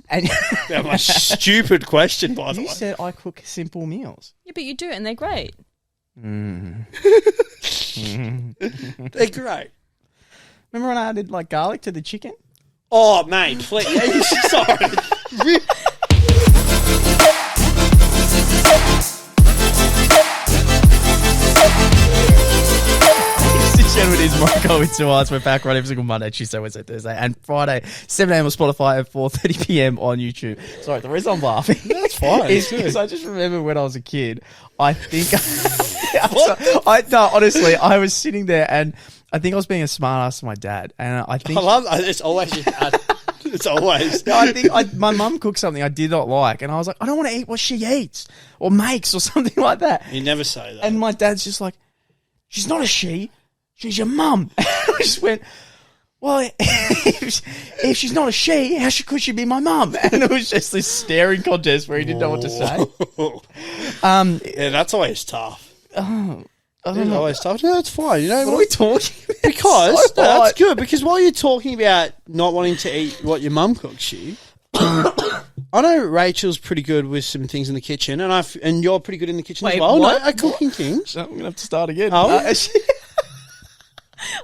And That was a stupid question, by the you way. said I cook simple meals. Yeah, but you do, and they're great. They're great. Remember when I added like garlic to the chicken? Oh, mate, please. Sorry. Gentlemen, it is Morokai with 2 eyes. We're back right every single Monday, Tuesday, Wednesday, Thursday, and Friday, 7 a.m. on Spotify and 4:30 p.m. on YouTube. Sorry, the reason I'm laughing That's fine. is because I just remember when I was a kid, I think... honestly, I was sitting there and I think I was being a smart ass to my dad. And I think... I love it's always your dad. It's always... I think my mum cooked something I did not like, and I was like, I don't want to eat what she eats or makes or something like that. You never say that. And my dad's just like, she's not a she. She's your mum. I just went, well, if she's not a she, how could she be my mum? And it was just this staring contest where he didn't know what to say. Yeah, that's always tough. I don't It's know. always tough. No, that's fine. You know What are we talking about? Because So no, hard. that's good. Because while you're talking about not wanting to eat what your mum cooks you, I know Rachel's pretty good with some things in the kitchen, and you're pretty good in the kitchen as Wait, well. what? No, at cooking things. So I'm going to have to start again. Oh.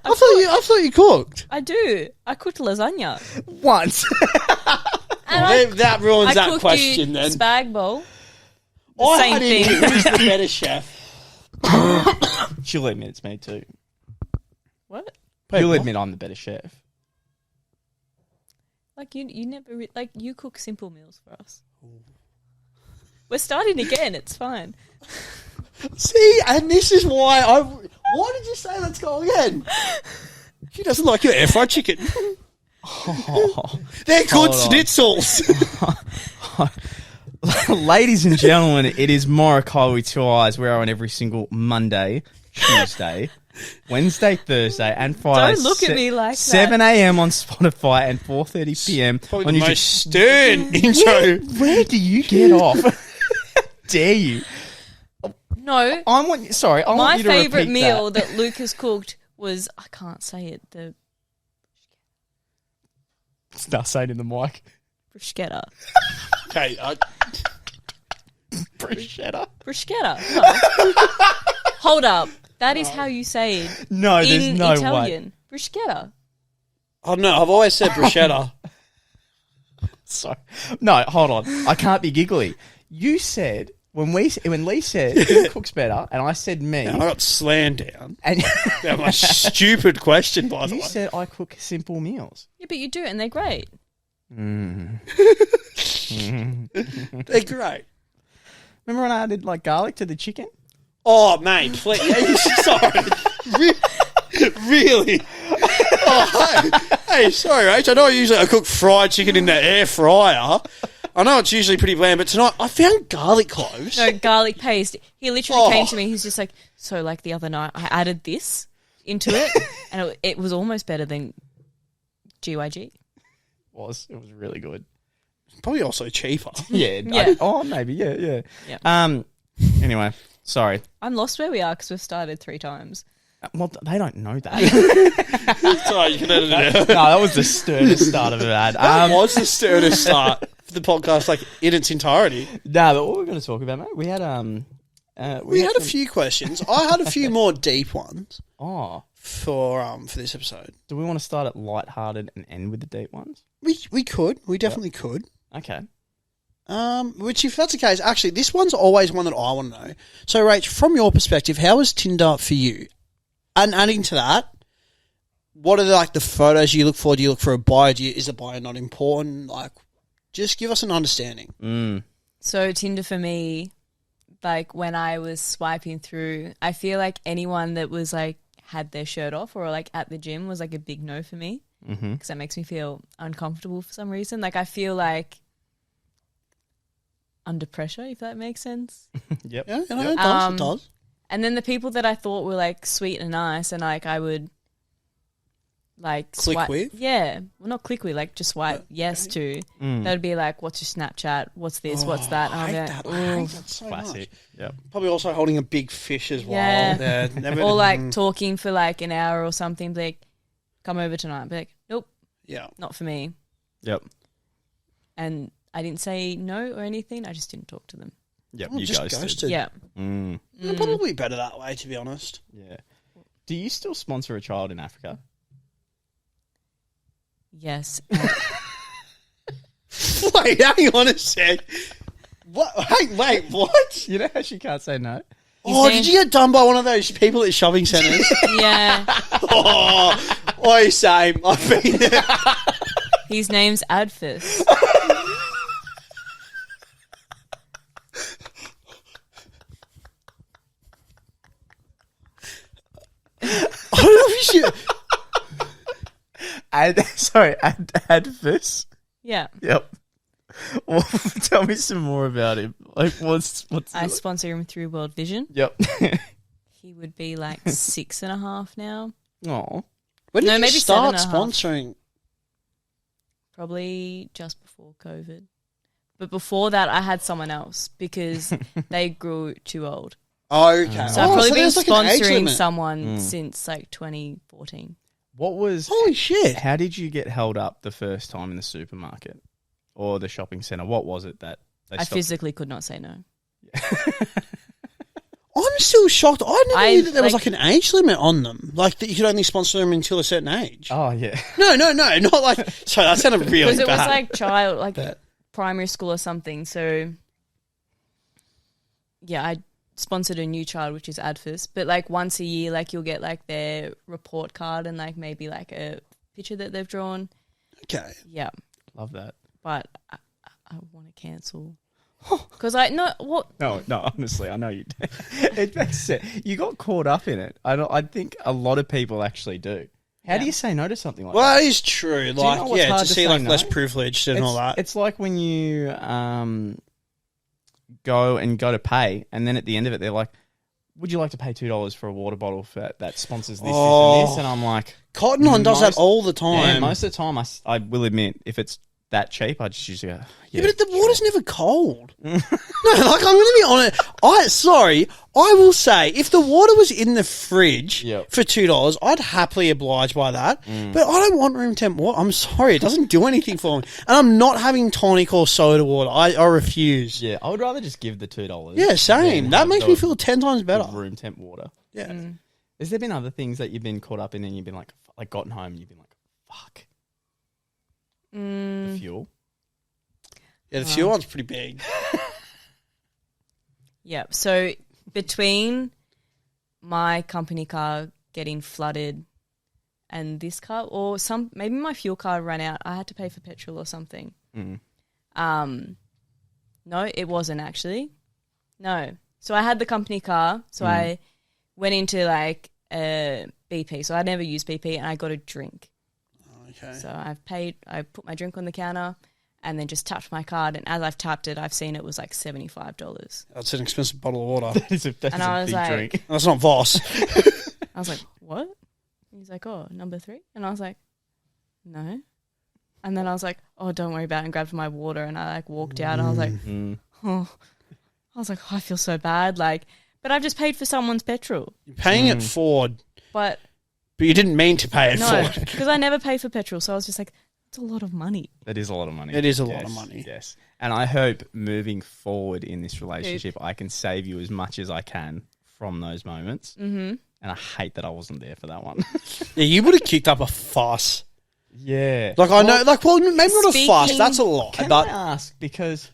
I thought you cooked. I do. I cooked lasagna. Once. And That ruins I that cooked question. you Then spag bowl. I same had in thing. here, who's the better chef? She'll admit it's me too. What? You'll admit I'm the better chef. Like you never like you cook simple meals for us. We're starting again. It's fine. See, and this is why Why did you say let's go again? She doesn't like your air fried chicken. Oh. They're good Hold on. schnitzels. Ladies and gentlemen, it is Morokai with 2 eyes. We're on every single Monday, Tuesday, Wednesday, Thursday, and Friday. Don't look at me like that. 7 a.m. on Spotify and 4:30 p.m. Probably on the YouTube. most stern intro. Where do you get off? How dare you? No, I want you to my repeat favourite meal that. that Lucas cooked was I can't say it. The Start saying in the mic. bruschetta. Okay, Bruschetta. Bruschetta. No. Hold up. That is how you say it No, there's in no Italian. Bruschetta. oh no, I've always said bruschetta. way. Sorry. No, hold on. I can't be giggly. You said when Lee said who cooks better, and I said me, I got slammed down. and That was a stupid question, by the you way. said I cook simple meals. Yeah, but you do, and they're great. They're great. Remember when I added like garlic to the chicken? Oh, mate, please. Sorry. Really? Oh, hey, sorry, Rach. I know I cook fried chicken in the air fryer. I know it's usually pretty bland, but tonight I found garlic cloves. No, garlic paste. He literally came Oh. to me. He's just like, so like the other night, I added this into it, and it was almost better than GYG. It was really good. Probably also cheaper. Yeah. Yeah. Maybe. Yeah. Yeah. Anyway, sorry. I'm lost where we are because we've started 3 times. Well, they don't know that. Sorry, you can edit it out. No, that was the sternest start of an ad. That was the sternest start for the podcast, like in its entirety. No, but what we're going to talk about, mate? We had We had a some- few questions. I had a few more deep ones Oh, for this episode. do we want to start at lighthearted and end with the deep ones? We could. We definitely could. Okay. Which, if that's the case, actually, this one's always one that I want to know. So, Rach, from your perspective, how was Tinder for you? And adding to that, what are the photos you look for? Do you look for a bio? Is a bio not important? Like, just give us an understanding. So Tinder for me, like when I was swiping through, I feel like anyone that was like had their shirt off or like at the gym was like a big no for me because that makes me feel uncomfortable for some reason. Like I feel like under pressure, if that makes sense. Yep. Yeah, you know, it does. It does. And then the people that I thought were like sweet and nice and like I would like Click swipe, with? yeah, well not click with, like just swipe yes to. That would be like, what's your Snapchat? What's this? What's that? And I I'd be hate like, that. I "Ooh." hate that so Classic. much. Yep. Probably also holding a big fish as well. Yeah. Never, Or like talking for like an hour or something, be like, come over tonight. Be like, nope, yeah. not for me. Yep. and I didn't say no or anything. I just didn't talk to them. Yep, Oh, you just ghosted. ghosted. Yeah. Probably better that way, to be honest. Yeah. Do you still sponsor a child in Africa? Yes. Wait, hang on a sec. What? Hey, wait, what? You know how she can't say no? Oh, did you get done by one of those people at shopping centres? Yeah. Oh, same. I've been there. His name's Adfus. I don't know if you should. Adfus. Yeah. Yep. Well, tell me some more about him. Like, what's? I sponsor him through World Vision. Yep. He would be like 6.5 now. Oh. When did No, you maybe start 7.5. sponsoring? Probably just before COVID. But before that, I had someone else because they grew too old. Oh, okay. So I've probably been there's like an age sponsoring limit. someone since like 2014. What was? Holy shit. How did you get held up the first time in the supermarket or the shopping centre? What was it that they I stopped? physically could not say no. I'm still shocked. I never I, knew that there was like- like an age limit on them. Like that you could only sponsor them until a certain age. Oh yeah. No, not like. Sorry, that sounded really Because bad. it was like child, like But- primary school or something. So, yeah, I sponsored a new child, which is Adfus. But like once a year, like you'll get like their report card and like maybe like a picture that they've drawn. Okay. Yeah, Love that. but I want to cancel because I no what No, honestly, I know you do. It makes sense. You got caught up in it. I think a lot of people actually do. How do you say no to something like Well, that? that is true. you know Like, what's yeah, hard to to see say like no? less privileged and all that. It's like when you go to pay, and then at the end of it, they're like, "Would you like to pay $2 for a water bottle that sponsors this, this, and this?" And I'm like, Cotton On does that most- all the time. yeah, most of the time, I will admit, if it's that cheap, I just usually go, Yeah, but the water's never cold. No, like I'm going to be honest. I will say, if the water was in the fridge Yep. for $2, I'd happily oblige by that. But I don't want room temp water. I'm sorry, it doesn't do anything for me. And I'm not having tonic or soda water. I refuse. Yeah, I would rather just give the $2. Yeah, same. than That have makes the- me feel 10 times the better. room temp water. Yeah. Has there been other things that you've been caught up in and you've been like gotten home and you've been like, fuck, the fuel? Yeah, the fuel one's pretty big. yeah. So between my company car getting flooded and this car, or maybe my fuel card ran out, I had to pay for petrol or something. No, it wasn't actually. No. So I had the company car, so I went into like BP. So I never used BP, and I got a drink. Okay. So I put my drink on the counter and then just tapped my card, and as I've tapped it, I've seen it was like $75. That's an expensive bottle of water. That's a And I was big like- drink. That's not Voss. I was like, what? He's like, oh, number 3? And I was like, no. And then I was like, oh, don't worry about it, and grabbed my water, and I like walked out, and I was like, oh. I was like, oh, I feel so bad. Like, but I've just paid for someone's petrol. You're paying it forward, But but you didn't mean to pay it no, forward. because I never pay for petrol. So I was just like, it's a lot of money. That is a lot of money. It is a lot of money. Yes. And I hope moving forward in this relationship, I can save you as much as I can from those moments. Mm-hmm. And I hate that I wasn't there for that one. Yeah, you would have kicked up a fuss. Yeah. Like, I know, like, well, maybe not a fuss. Speaking- That's a lot. Can But I ask, because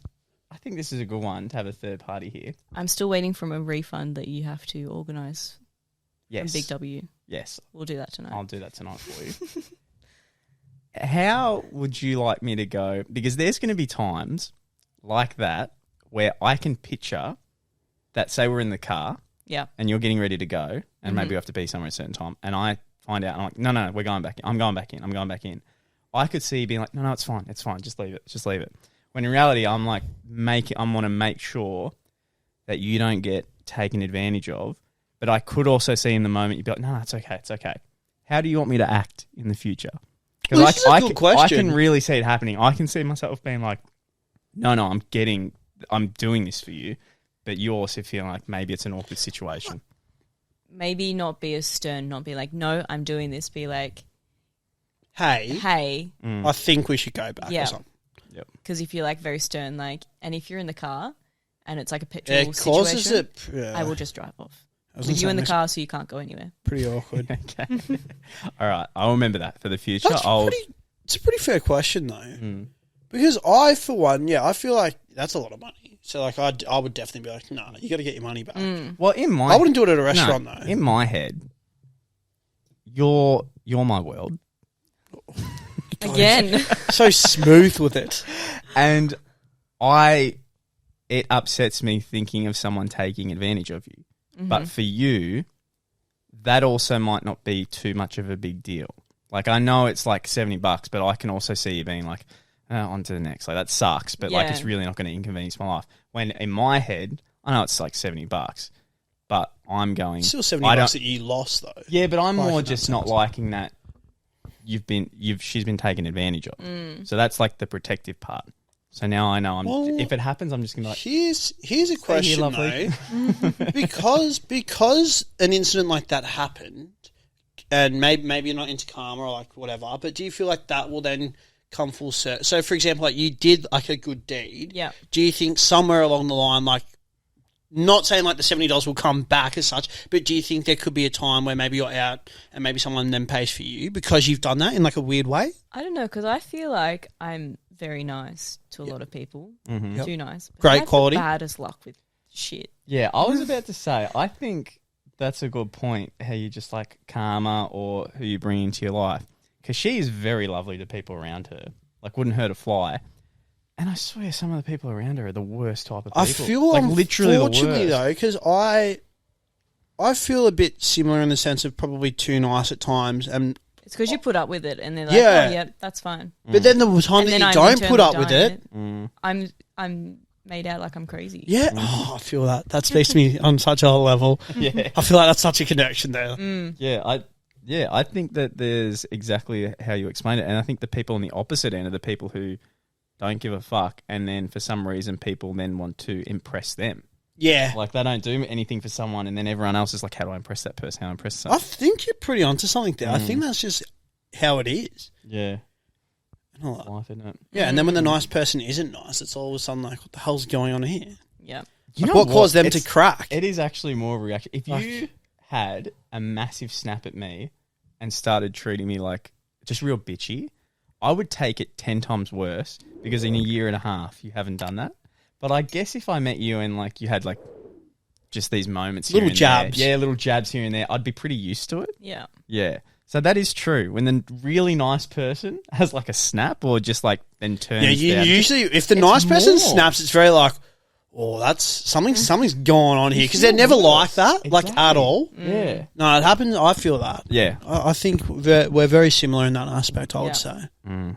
I think this is a good one to have a third party here. I'm still waiting from a refund that you have to organise Yes. from Big W. Yes. We'll do that tonight. I'll do that tonight for you. How would you like me to go? Because there's going to be times like that where I can picture that, say we're in the car Yeah. and you're getting ready to go and maybe we have to be somewhere at a certain time and I find out and I'm like, no, we're going back in. I'm going back in. I could see you being like, no, it's fine. Just leave it. When in reality, I'm like, I want to make sure that you don't get taken advantage of. But I could also see in the moment, you'd be like, no, it's okay. How do you want me to act in the future? Because Well, this is a good I question. can really see it happening. I can see myself being like, no, I'm doing this for you. But you also feel like maybe it's an awkward situation. Maybe not be as stern, not be like, no, I'm doing this. Be like, hey, hey, I think we should go back Yeah. or something. Yep. Because if you're like very stern, like, and if you're in the car and it's like a petrol It causes situation, it. I will just drive off. I was With gonna you in say, the car, so you can't go anywhere. Pretty awkward. Okay. All right. I'll remember that for the future. It's a pretty fair question though, because I, for one, I feel like that's a lot of money. So like, I would definitely be like, nah, you got to get your money back. Well, I wouldn't do it at a restaurant though. In my head, you're my world. Again. So smooth with it. And it upsets me thinking of someone taking advantage of you. But for you, that also might not be too much of a big deal. Like, I know it's like $70, but I can also see you being like, on to the next. Like, that sucks, but like, it's really not going to inconvenience my life. When in my head, I know it's like $70, but I'm going... Still $70 that you lost though. Yeah, but I'm more just not liking that she's been taken advantage of. So that's like the protective part. So now I know if it happens, I'm just going to like... Here's a question though. because an incident like that happened, and maybe you're not into karma or like whatever, but do you feel like that will then come full circle? So for example, like you did like a good deed. Yeah. Do you think somewhere along the line, like, not saying like the $70 will come back as such, but do you think there could be a time where maybe you're out and maybe someone then pays for you because you've done that in like a weird way? I don't know, because I feel like I'm very nice to a lot of people. Too nice. But Great I have quality. The baddest luck with shit. Yeah, I was about to say, I think that's a good point, how you just like karma or who you bring into your life. Because she is very lovely to people around her. Like, wouldn't hurt a fly. And I swear some of the people around her are the worst type of people. I feel like literally the unfortunately worst. though, because I feel a bit similar in the sense of probably too nice at times, and It's because you put up with it and they're like, Yeah. oh, yeah, that's fine. but then the time And that then you I'm don't internally put up with dying it, I'm made out like I'm crazy. yeah, I feel that. That speaks to me on such a level. Yeah. I feel like that's such a connection there. Yeah, I think that there's exactly how you explain it. And I think the people on the opposite end are the people who don't give a fuck, and then for some reason people then want to impress them. Yeah. Like, they don't do anything for someone, and then everyone else is like, how do I impress that person? How do I impress someone? I think you're pretty onto something there. I think that's just how it is. Yeah. And all that. Life, isn't it? Yeah, and then when the nice person isn't nice, it's all of a sudden like, what the hell's going on here? Yeah. Like, what caused them to crack? It is actually more of a reaction. If you had a massive snap at me and started treating me like just real bitchy, I would take it 10 times worse, because in a year and a half you haven't done that. But I guess if I met you and like you had like just these moments, Little here and jabs. there, little jabs here and there, I'd be pretty used to it. Yeah. Yeah. So that is true. When the really nice person has like a snap or just like then turns down, usually if the nice person snaps, it's very like, oh, that's something's going on here, because they're never like that, like at all. Yeah. No, it happens. I feel that. Yeah. I think we're very similar in that aspect. I would say. I'll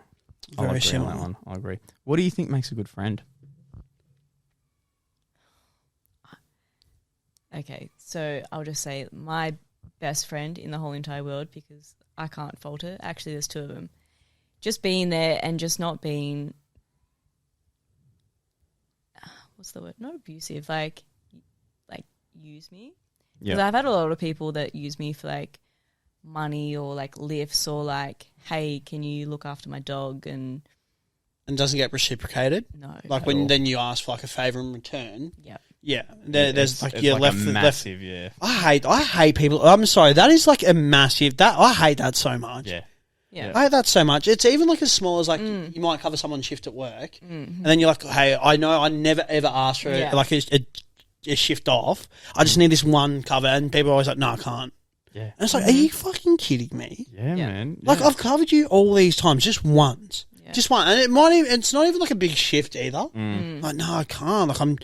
Very agree similar. on that one. I agree. What do you think makes a good friend? Okay, so I'll just say my best friend in the whole entire world, because I can't fault it. Actually, there's two of them. Just being there and just not being, what's the word? Not abusive, like use me. Because I've had a lot of people that use me for like money or like lifts or like, hey, can you look after my dog? And doesn't get reciprocated. no, Like when then you ask for like a favour in return. yeah. Yeah, there's like it's you're like left a with massive, yeah. I hate people. I'm sorry, that is like a massive. That I hate that so much. Yeah. Yeah. I hate that so much. It's even like as small as like you might cover someone's shift at work, and then you're like, hey, I know I never ever asked for like a shift off. I just need this one cover, and people are always like, no, I can't. Yeah. And it's like, are you fucking kidding me? Yeah, man. Like Yeah. I've covered you all these times, just once. Yeah. Just one, and it's not even like a big shift either. Like, no, I can't. Like, I'm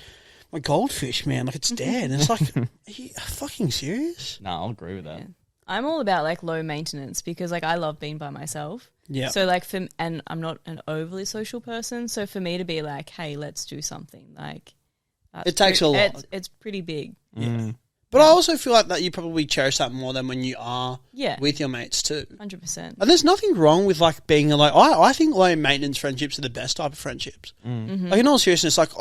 my goldfish, man. Like, it's dead. And it's like, are you fucking serious? No, I'll agree with that. Yeah. I'm all about like low maintenance, because like I love being by myself. Yeah. So like and I'm not an overly social person. So for me to be like, hey, let's do something, like that's It takes a lot. It's pretty big. Yeah. But I also feel like that you probably cherish that more than when you are with your mates too. 100%. And there's nothing wrong with like being like, I think low maintenance friendships are the best type of friendships. Like in all seriousness, like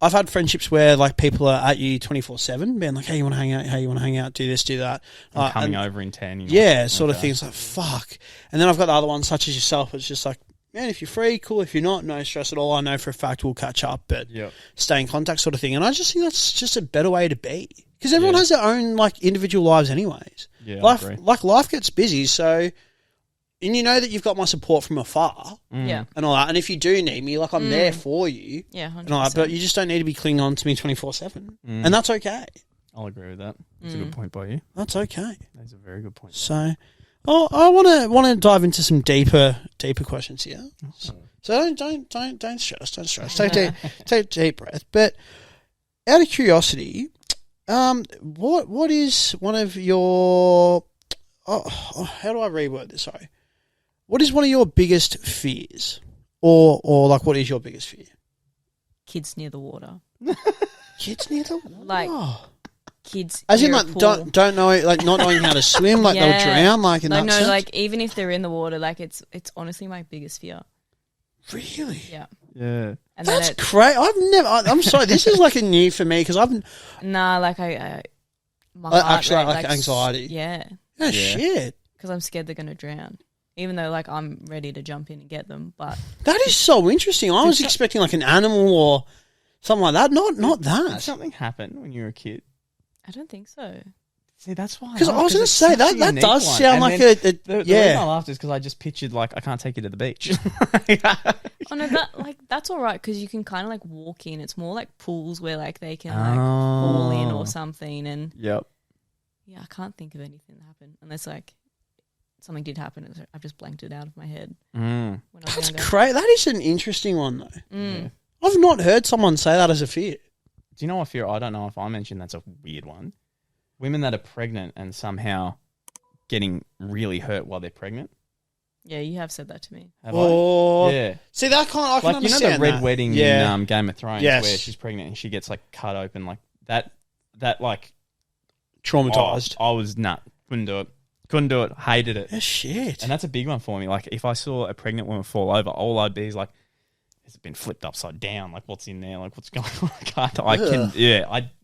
I've had friendships where like people are at you 24/7, being like, hey, you want to hang out? Hey, you want to hang out? Do this, do that. Coming over in 10. Yeah, sort of things like, fuck. And then I've got the other ones such as yourself. It's just like, man, if you're free, cool. If you're not, no stress at all. I know for a fact we'll catch up, but stay in contact sort of thing. And I just think that's just a better way to be. Because everyone has their own, like, individual lives anyways. Yeah, life gets busy, so... And you know that you've got my support from afar. Yeah. And all that. And if you do need me, like, I'm there for you. Yeah, 100%. And all that, but you just don't need to be clinging on to me 24/7. And that's okay. I'll agree with that. That's a good point by you. That's okay. That's a very good point. So, I want to dive into some deeper questions here. So don't stress. Don't stress. Take a deep breath. But out of curiosity, what is one of your how do I reword this? Sorry. What is one of your biggest fears, or like what is your biggest fear? Kids near the water. Kids near the water. Like kids, as in near like a pool. don't know, like not knowing how to swim, like they'll drown, like in like, that no, sense? like even if they're in the water, like it's honestly my biggest fear. Really? Yeah. Yeah. And that's great. I'm sorry. This is like a new for me because I've like my heart actually rate, like anxiety. Yeah. Oh shit. Because I'm scared they're gonna drown. Even though, like, I'm ready to jump in and get them, but... That is so interesting. I was expecting, like, an animal or something like that. Not that. Did something happen when you were a kid? I don't think so. See, that's why. Because I was going to say, that does sound like the reason I laughed is because I just pictured, like, I can't take you to the beach. Oh, no, that's all right, because you can kind of, like, walk in. It's more like pools where, like, they can, like, fall in or something, and... Yep. Yeah, I can't think of anything that happened, unless, like... Something did happen. I've just blanked it out of my head. When I was That's younger. great. That is an interesting one, though. Yeah. I've not heard someone say that as a fear. Do you know what fear? I don't know if I mentioned that's a weird one. Women that are pregnant and somehow getting really hurt while they're pregnant. Yeah, you have said that to me. Have I? Yeah. See, I can understand you know the Red Wedding in Game of Thrones where she's pregnant and she gets like cut open like that like traumatized. I was couldn't do it. Hated it. Yeah, shit. And that's a big one for me. Like, if I saw a pregnant woman fall over, all I'd be is like, has it been flipped upside down? Like, what's in there? Like, what's going on?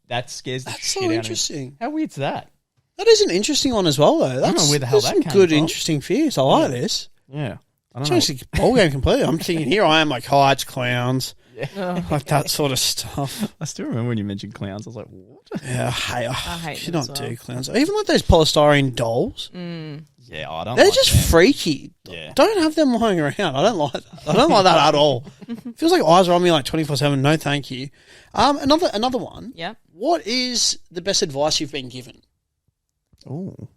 That scares the shit out of me. That's so interesting. How weird's that? That is an interesting one as well, though. I don't know where the hell that came good, from. interesting fears. I like this. Yeah. I don't know. Ball game completely. I'm thinking here I am like heights, clowns. Yeah. Like that sort of stuff. I still remember when you mentioned clowns. I was like, what? Yeah, I hate them not do clowns. Even like those polystyrene dolls. Yeah, I don't They're like just them. freaky. Yeah. Don't have them lying around. I don't like that. I don't like that at all. Feels like eyes are on me like 24/7. No, thank you. Another one. Yeah. What is the best advice you've been given? Oh.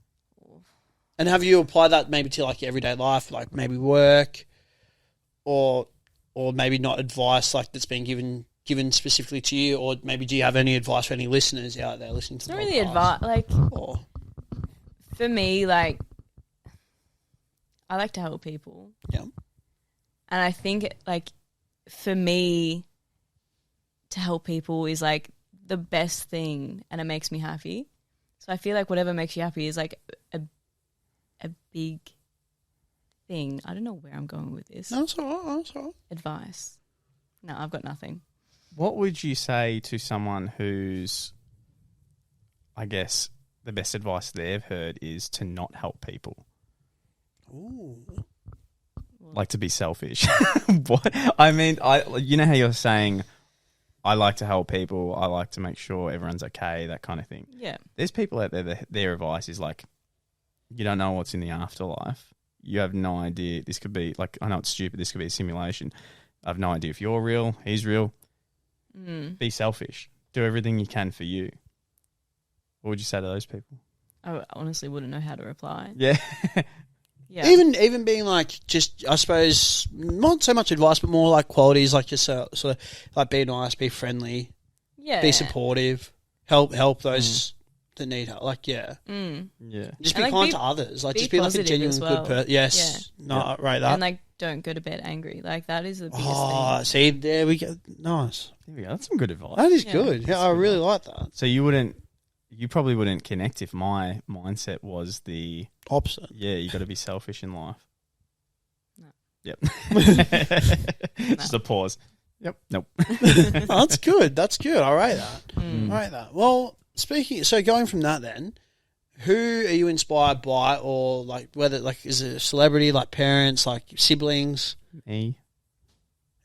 And have you applied that maybe to like your everyday life, like maybe work, or maybe not advice like that's been given specifically to you, or maybe do you have any advice for any listeners out there listening to the podcast? It's not really advice. Like, for me, like, I like to help people. Yeah. And I think, like, for me, to help people is, like, the best thing, and it makes me happy. So I feel like whatever makes you happy is, like, a big thing. I don't know where I'm going with this. No, that's all right. Advice. No, I've got nothing. What would you say to someone who's, I guess, the best advice they've heard is to not help people? Ooh. Like to be selfish. What? I mean, you know how you're saying, I like to help people, I like to make sure everyone's okay, that kind of thing. Yeah. There's people out there that their advice is like, you don't know what's in the afterlife. You have no idea. This could be, like, I know it's stupid, this could be a simulation. I have no idea if you're real, he's real. Be selfish. Do everything you can for you. What would you say to those people? I honestly wouldn't know how to reply. Yeah. Yeah. Even being like, just, I suppose, not so much advice, but more like qualities, like just sort of like be nice, be friendly, be supportive, help those that need help. Like, yeah. Yeah. Just be kind to others. Like, just be like a genuine good person. Yes. Yeah. No, I rate that. And like, don't go to bed angry. Like, that is the biggest thing. Oh, see, there we go. Nice. There we go. That's some good advice. That is good. Yeah, I really like that. So you probably wouldn't connect if my mindset was the opposite. Yeah, you got to be selfish in life. No. Yep. Just a pause. Yep. Nope. Oh, that's good. That's good. I rate that. I rate that. Well, so going from that then, who are you inspired by, or like whether like is it a celebrity, like parents, like siblings, Me.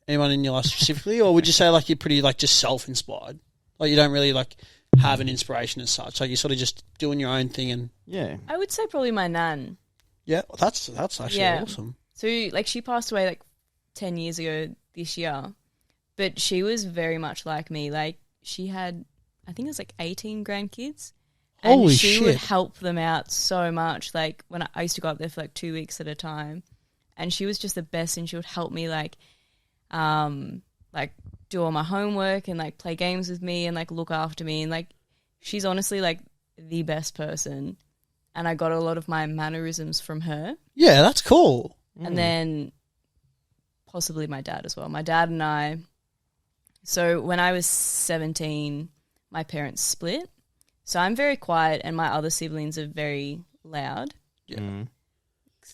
anyone in your life specifically, or would you say like you're pretty like just self-inspired, like you don't really like have an inspiration as such, like you're sort of just doing your own thing and Yeah. I would say probably my nan. yeah, that's actually Yeah. awesome. So like she passed away like 10 years ago this year, but she was very much like me. Like she had, I think it was like 18 grandkids. And Holy she shit. would help them out so much. Like when I used to go up there for like 2 weeks at a time, and she was just the best. And she would help me like do all my homework and like play games with me and like look after me. And like she's honestly like the best person. And I got a lot of my mannerisms from her. Yeah, that's cool. And then possibly my dad as well. My dad and I. So when I was 17, my parents split. So I'm very quiet, and my other siblings are very loud. Yeah. Mm.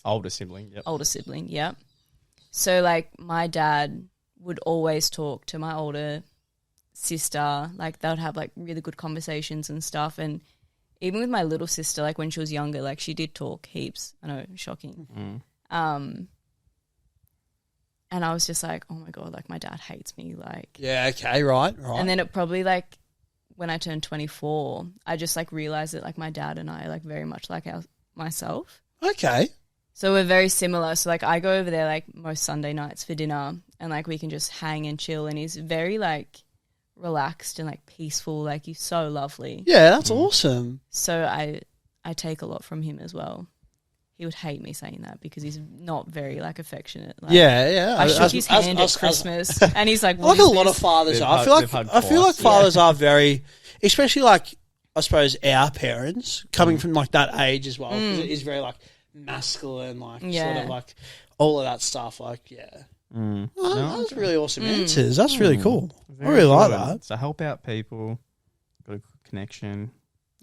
Older sibling, yep. Older sibling, yeah. So, like, my dad would always talk to my older sister. Like, they would have, like, really good conversations and stuff. And even with my little sister, like, when she was younger, like, she did talk heaps. I know, shocking. Mm. And I was just like, oh, my God, like, my dad hates me. Like, Yeah, okay, right. and then it probably, like, when I turned 24, I just, like, realised that, like, my dad and I are, like, very much like myself. Okay. So we're very similar. So, like, I go over there, like, most Sunday nights for dinner, and, like, we can just hang and chill, and he's very, like, relaxed and, like, peaceful. Like, he's so lovely. Yeah, that's awesome. So I take a lot from him as well. He would hate me saying that because he's not very, like, affectionate. Like, Yeah. I shook his hand at Christmas, and he's like, like what a is lot this? of fathers They've are. hugged I feel like twice, fathers are very, especially like I suppose our parents coming from like that age as well, because it is very like masculine, like sort Yeah. of like all of that stuff. Like Mm. oh, that's really awesome answers. That's really cool. I Very really like good. that. So help out people, got a good connection.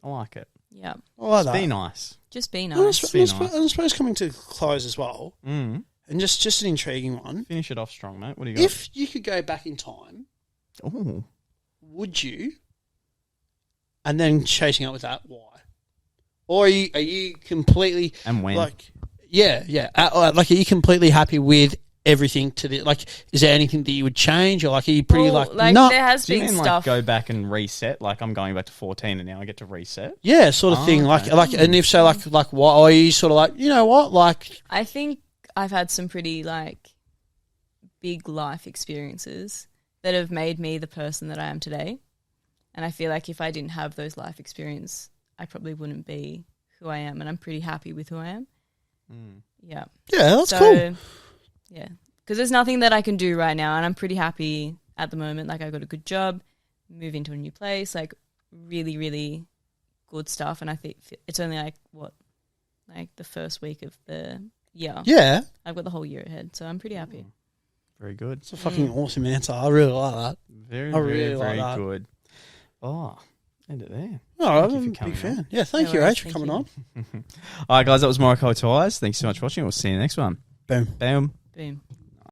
I like it. Yeah, I like Just that. be nice. just be And I nice. Be suppose, nice. I suppose coming to close as well, Mm. and just an intriguing one. Finish it off strong, mate. What do you got? If you could go back in time, Ooh. would you? And then chasing up with that, why? Or are you completely And when? like, like are you completely happy with everything to the like? Is there anything that you would change, or like are you pretty Well, like no? there has do you been mean like stuff. go back and reset? Like I'm going back to 14 and now I get to reset? Yeah, sort of thing. okay. Like, and if so, like what? Or are you sort of like, you know what? Like, I think I've had some pretty like big life experiences that have made me the person that I am today. And I feel like if I didn't have those life experiences, I probably wouldn't be who I am. And I'm pretty happy with who I am. Yeah. yeah, that's so, cool. Yeah. Because there's nothing that I can do right now. And I'm pretty happy at the moment. Like I got a good job, moving to a new place, like really, really good stuff. And I think it's only like the first week of the year. Yeah, I've got the whole year ahead, so I'm pretty happy. Very good. it's a fucking awesome answer. I really like that. Very, I really very, like very that. good. Oh, end it there. Oh, Thank you I'm for a coming big fan. on. Yeah, thank No you, worries, Rach, for thank coming you. on. All right, guys, that was Morokai to Eyes. Thanks so much for watching. We'll see you next one. Boom. Bam. Boom.